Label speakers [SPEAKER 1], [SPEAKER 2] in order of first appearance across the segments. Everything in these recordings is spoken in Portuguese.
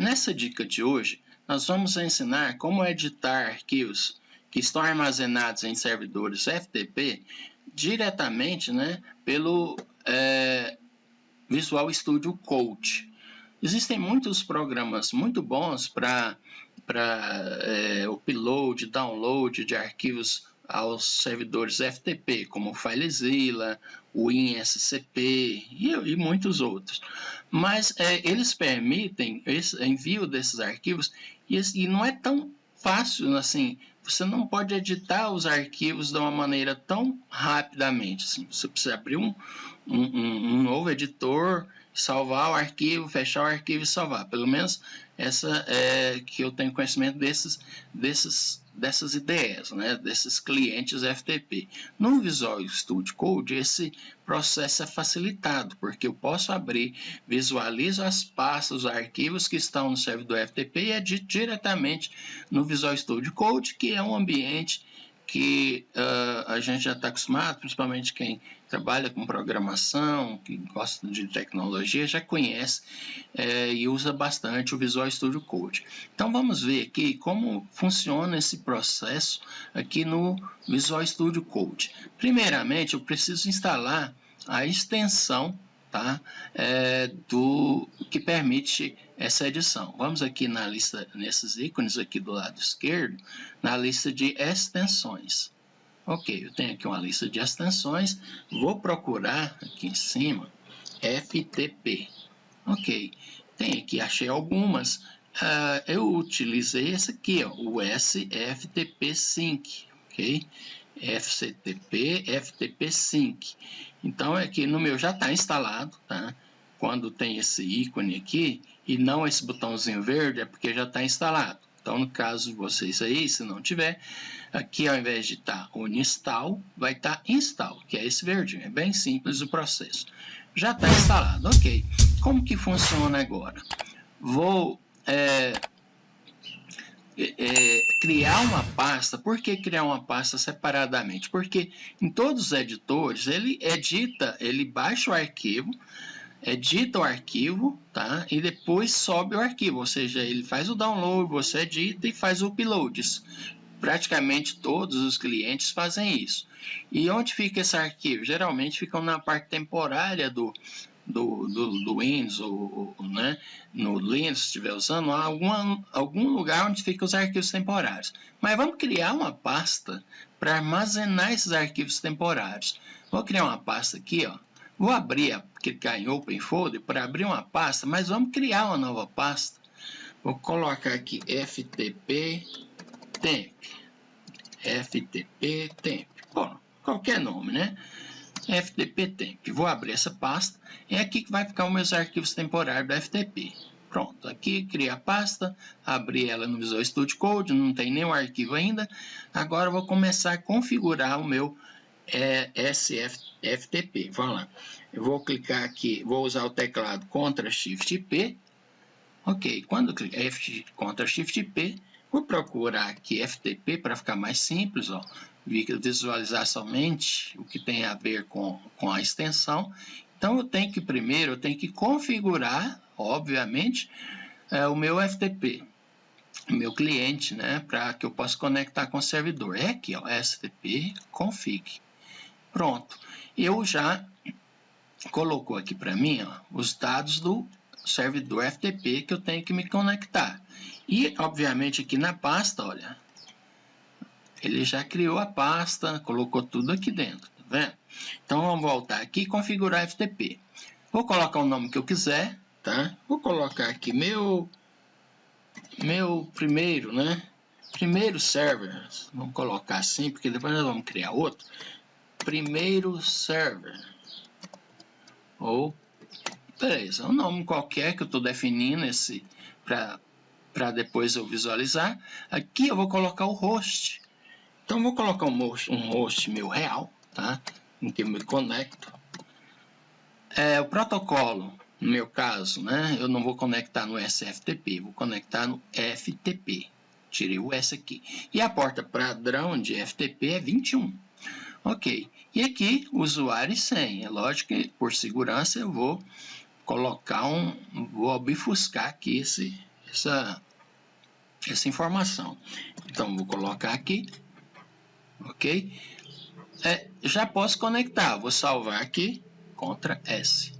[SPEAKER 1] nessa dica de hoje, nós vamos ensinar como editar arquivos que estão armazenados em servidores FTP diretamente, né, pelo Visual Studio Code. Existem muitos programas muito bons para upload, download de arquivos aos servidores FTP, como o FileZilla, o WinSCP e muitos outros. Mas eles permitem esse envio desses arquivos e não é tão fácil assim. Você não pode editar os arquivos de uma maneira tão rapidamente. Assim. Você precisa abrir um novo editor, salvar o arquivo, fechar o arquivo e salvar. Pelo menos essa é que eu tenho conhecimento dessas ideias, né, desses clientes FTP. No Visual Studio Code, esse processo é facilitado, porque eu posso abrir, visualizo as pastas, os arquivos que estão no servidor FTP e edito diretamente no Visual Studio Code, que é um ambiente que a gente já está acostumado, principalmente quem trabalha com programação, que gosta de tecnologia, já conhece e usa bastante o Visual Studio Code. Então vamos ver aqui como funciona esse processo aqui no Visual Studio Code. Primeiramente, eu preciso instalar a extensão, tá? Do que permite essa edição. Vamos aqui na lista, nesses ícones aqui do lado esquerdo, na lista de extensões. Ok, eu tenho aqui uma lista de extensões, vou procurar aqui em cima FTP. Ok, tem aqui, achei algumas. Eu utilizei esse aqui, ó, o SFTP Sync, ok? FCTP, FTP Sync. Então, aqui no meu já está instalado, tá? Quando tem esse ícone aqui e não esse botãozinho verde, é porque já está instalado. Então, no caso de vocês aí, se não tiver, aqui ao invés de estar uninstall, vai estar install, que é esse verdinho. É bem simples o processo. Já está instalado, ok. Como que funciona agora? Vou criar uma pasta. Por que criar uma pasta separadamente? Porque em todos os editores, ele edita, ele baixa o arquivo, edita o arquivo, tá? E depois sobe o arquivo, ou seja, ele faz o download, você edita e faz o upload. Praticamente todos os clientes fazem isso. E onde fica esse arquivo? Geralmente ficam na parte temporária do Windows, ou, né, no Linux, se estiver usando, algum lugar onde ficam os arquivos temporários. Mas vamos criar uma pasta para armazenar esses arquivos temporários. Vou criar uma pasta aqui, ó. Vou abrir, clicar em Open Folder para abrir uma pasta, mas vamos criar uma nova pasta. Vou colocar aqui FTP Temp. FTP Temp. Bom, qualquer nome, né? FTP Temp. Vou abrir essa pasta. É aqui que vai ficar os meus arquivos temporários do FTP. Pronto, aqui criei a pasta, abri ela no Visual Studio Code, não tem nenhum arquivo ainda. Agora eu vou começar a configurar o meu SFTP. Vamos lá. Eu vou clicar aqui, vou usar o teclado Ctrl+Shift+P. Ok, quando eu clicar Ctrl+Shift+P, vou procurar aqui FTP para ficar mais simples, ó. Visualizar somente o que tem a ver com a extensão. Então eu tenho que primeiro configurar, obviamente, o meu FTP, o meu cliente, né, para que eu possa conectar com o servidor. É aqui, ó, STP config. Pronto. Eu já colocou aqui para mim, ó, os dados do servidor FTP que eu tenho que me conectar. E, obviamente, aqui na pasta, olha, ele já criou a pasta, colocou tudo aqui dentro, tá vendo? Então, vamos voltar aqui e configurar FTP. Vou colocar o nome que eu quiser, tá? Vou colocar aqui meu primeiro, né? Primeiro server, vamos colocar assim, porque depois nós vamos criar outro. Primeiro server. Ou, beleza, um nome qualquer que eu estou definindo esse para depois eu visualizar. Aqui eu vou colocar o host. Então, vou colocar um host meu real, tá? Em que eu me conecto. O protocolo, no meu caso, né? Eu não vou conectar no SFTP, vou conectar no FTP. Tirei o S aqui. E a porta padrão de FTP é 21. Ok. E aqui, usuário e senha. É lógico que, por segurança, eu vou colocar vou obfuscar aqui essa informação. Então, vou colocar aqui, ok? Já posso conectar, vou salvar aqui, Ctrl S.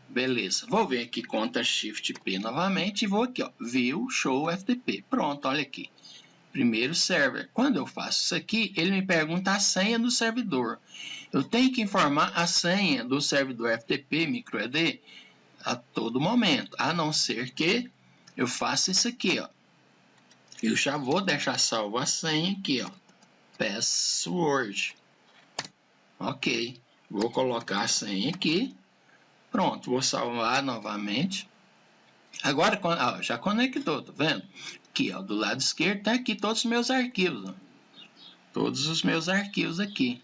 [SPEAKER 1] Beleza, vou vir aqui, Ctrl Shift P novamente e vou aqui, ó, View Show FTP. Pronto, olha aqui. Primeiro server. Quando eu faço isso aqui, ele me pergunta a senha do servidor. Eu tenho que informar a senha do servidor FTP MicroED a todo momento, a não ser que eu faça isso aqui, ó. Eu já vou deixar salvo a senha aqui, ó. Password. Ok. Vou colocar a senha aqui. Pronto, vou salvar novamente. Agora, ó, já conectou, tá vendo? Aqui, ó, do lado esquerdo, tá aqui todos os meus arquivos. Ó. Todos os meus arquivos aqui.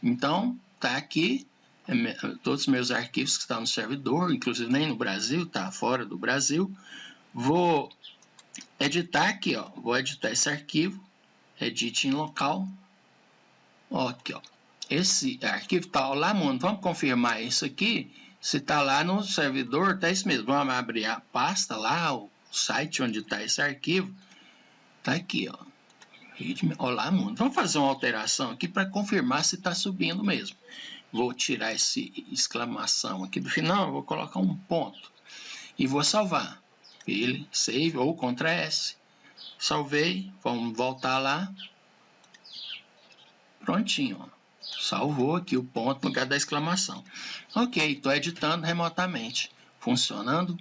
[SPEAKER 1] Então, tá aqui todos os meus arquivos que estão no servidor, inclusive nem no Brasil, tá fora do Brasil. Vou editar aqui, ó. Vou editar esse arquivo. Edit em local. Ó, aqui, ó. Esse arquivo tá lá, mano. Vamos confirmar isso aqui. Se tá lá no servidor, tá isso mesmo. Vamos abrir a pasta lá, o site onde tá esse arquivo. Tá aqui, ó. Olá, mundo. Vamos fazer uma alteração aqui para confirmar se está subindo mesmo. Vou tirar esse exclamação aqui do final, vou colocar um ponto. E vou salvar. Ele, save ou Ctrl S. Salvei, vamos voltar lá. Prontinho, ó. Salvou aqui o ponto no lugar da exclamação. Ok, estou editando remotamente. Funcionando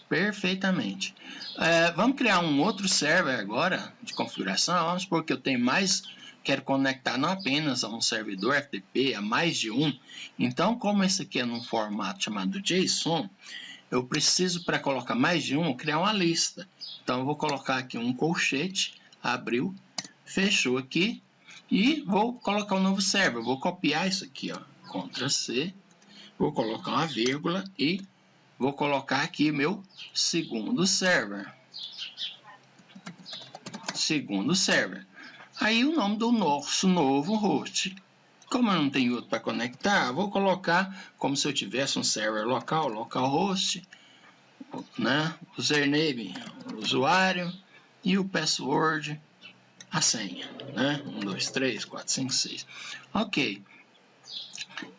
[SPEAKER 1] perfeitamente. Vamos criar um outro server agora de configuração. Vamos supor que eu tenho mais, quero conectar não apenas a um servidor FTP, a mais de um. Então, como esse aqui é num formato chamado JSON, eu preciso, para colocar mais de um, criar uma lista. Então, eu vou colocar aqui um colchete, abriu, fechou aqui, e vou colocar um novo server. Vou copiar isso aqui, ó, Ctrl C, vou colocar uma vírgula e vou colocar aqui meu segundo server. Segundo server. Aí o nome do nosso novo host. Como eu não tenho outro para conectar, vou colocar como se eu tivesse um server local, localhost, né? Username, usuário, e o password, a senha, né? 1, 2, 3, 4, 5, 6. Ok.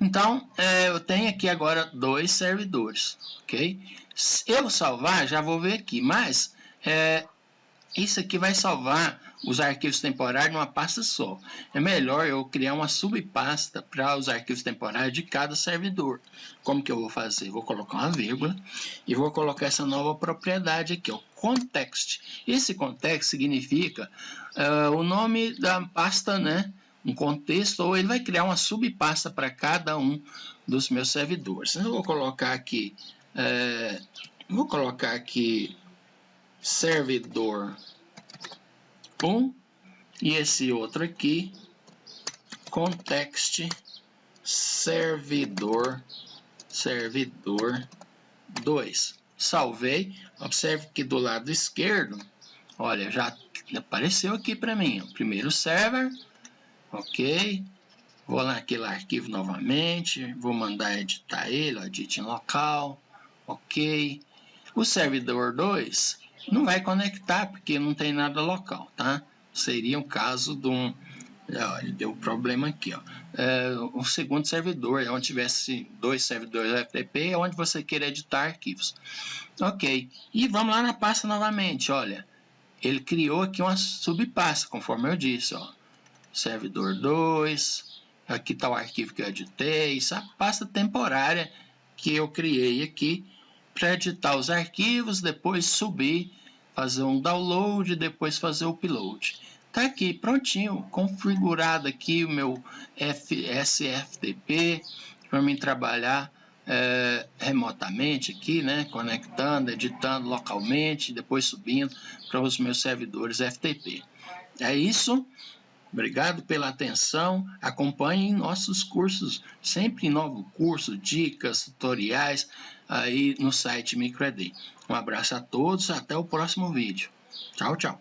[SPEAKER 1] Então, eu tenho aqui agora 2 servidores, ok? Se eu salvar, já vou ver aqui, mas isso aqui vai salvar os arquivos temporários numa pasta só. É melhor eu criar uma subpasta para os arquivos temporários de cada servidor. Como que eu vou fazer? Vou colocar uma vírgula e vou colocar essa nova propriedade aqui, o context. Esse context significa o nome da pasta, né? Um contexto, ou ele vai criar uma subpasta para cada um dos meus servidores. Eu vou colocar aqui, servidor 1 e esse outro aqui, context servidor 2. Salvei. Observe que do lado esquerdo, olha, já apareceu aqui para mim o primeiro server. Ok, vou lá naquele arquivo novamente, vou mandar editar ele, edit em local, ok. O servidor 2 não vai conectar porque não tem nada local, tá? Seria um caso de um... Ele deu um problema aqui, ó. O segundo servidor, é onde tivesse 2 servidores FTP, é onde você queira editar arquivos. Ok, e vamos lá na pasta novamente, olha. Ele criou aqui uma subpasta, conforme eu disse, ó. Servidor 2, aqui está o arquivo que eu editei, isso é a pasta temporária que eu criei aqui para editar os arquivos, depois subir, fazer um download, depois fazer o upload. Está aqui prontinho, configurado aqui o meu SFTP para mim trabalhar remotamente aqui, né, conectando, editando localmente, depois subindo para os meus servidores FTP. É isso. Obrigado pela atenção. Acompanhem nossos cursos, sempre novo curso, dicas, tutoriais aí no site MicroED. Um abraço a todos, até o próximo vídeo. Tchau, tchau.